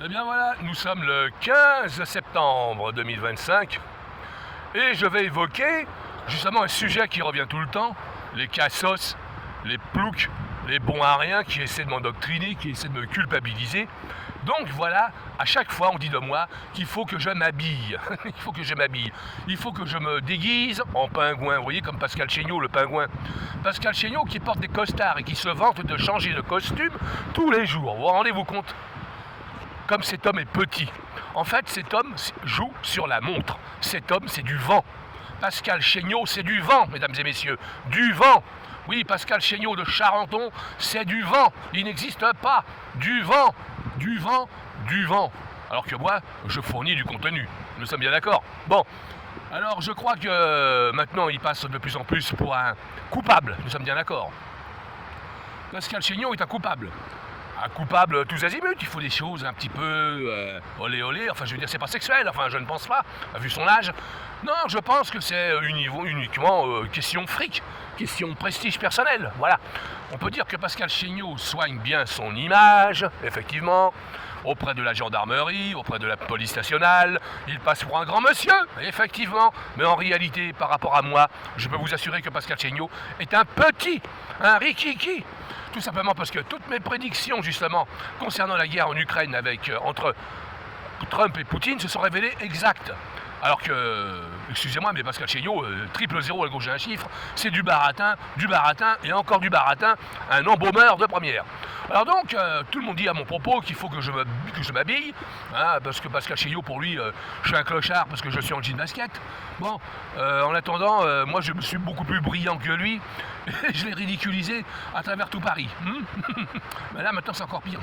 Eh bien voilà, nous sommes le 15 septembre 2025 et je vais évoquer justement un sujet qui revient tout le temps, les cassos, les ploucs, les bons à rien qui essaient de m'endoctriner, qui essaient de me culpabiliser. Donc voilà, à chaque fois on dit de moi qu'il faut que je m'habille, il faut que je m'habille, il faut que je me déguise en pingouin, vous voyez comme Pascal Chéniaud le pingouin. Pascal Chéniaud qui porte des costards et qui se vante de changer de costume tous les jours, vous rendez-vous compte ? Comme cet homme est petit. En fait, cet homme joue sur la montre. Cet homme, c'est du vent. Pascal Chéniaud, c'est du vent, mesdames et messieurs. Du vent. Oui, Pascal Chéniaud de Charenton, c'est du vent. Il n'existe pas. Du vent. Du vent. Du vent. Alors que moi, je fournis du contenu. Nous sommes bien d'accord. Bon. Alors, je crois que maintenant, il passe de plus en plus pour un coupable. Nous sommes bien d'accord. Pascal Chéniaud est un coupable. Un coupable tous azimuts, il faut des choses un petit peu olé olé, enfin je veux dire c'est pas sexuel, enfin je ne pense pas, vu son âge. Non, je pense que c'est uniquement question fric, question prestige personnel, voilà. On peut dire que Pascal Chéniaud soigne bien son image, effectivement, auprès de la gendarmerie, auprès de la police nationale, il passe pour un grand monsieur, effectivement, mais en réalité, par rapport à moi, je peux vous assurer que Pascal Chéniaud est un petit, un rikiki. Tout simplement parce que toutes mes prédictions, justement, concernant la guerre en Ukraine entre Trump et Poutine se sont révélées exactes. Alors que, excusez-moi, mais Pascal Chéniaud, 000 à gauche d'un chiffre, c'est du baratin et encore du baratin, un embaumeur de première. Alors donc, tout le monde dit à mon propos qu'il faut que je m'habille, hein, parce que Pascal Chéniaud, pour lui, je suis un clochard parce que je suis en jean basket. Bon, en attendant, moi je suis beaucoup plus brillant que lui, et je l'ai ridiculisé à travers tout Paris. Mais là, maintenant, c'est encore pire.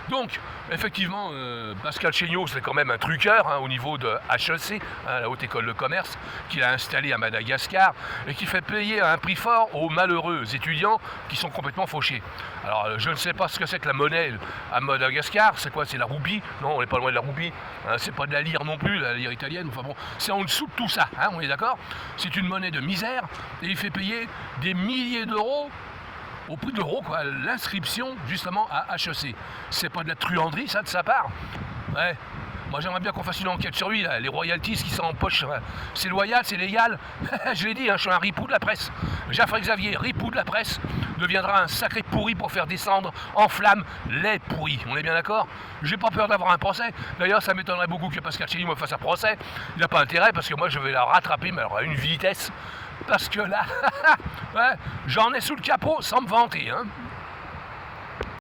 Donc, effectivement, Pascal Chéniaud, c'est quand même un truqueur au niveau de HEC, la Haute École de Commerce, qu'il a installé à Madagascar et qui fait payer à un prix fort aux malheureux étudiants qui sont complètement fauchés. Alors, je ne sais pas ce que c'est que la monnaie à Madagascar, c'est quoi, c'est la roupie? Non, on n'est pas loin de la roupie, c'est pas de la lyre non plus, la lyre italienne, enfin bon, c'est en dessous de tout ça, on est d'accord? C'est une monnaie de misère et il fait payer des milliers d'euros au prix de l'euro, quoi, l'inscription justement à HEC. C'est pas de la truanderie, ça, de sa part? Ouais. Moi, j'aimerais bien qu'on fasse une enquête sur lui, là, les royalties qui sont en poche. C'est loyal, c'est légal. Je l'ai dit, je suis un ripou de la presse. Jaffrey-Xavier, ripou de la presse, deviendra un sacré pourri pour faire descendre en flammes les pourris. On est bien d'accord? J'ai pas peur d'avoir un procès. D'ailleurs, ça m'étonnerait beaucoup que Pascal Chéniaud me fasse un procès. Il n'a pas intérêt, parce que moi, je vais la rattraper, mais alors à une vitesse. Parce que là, ouais, j'en ai sous le capot sans me vanter.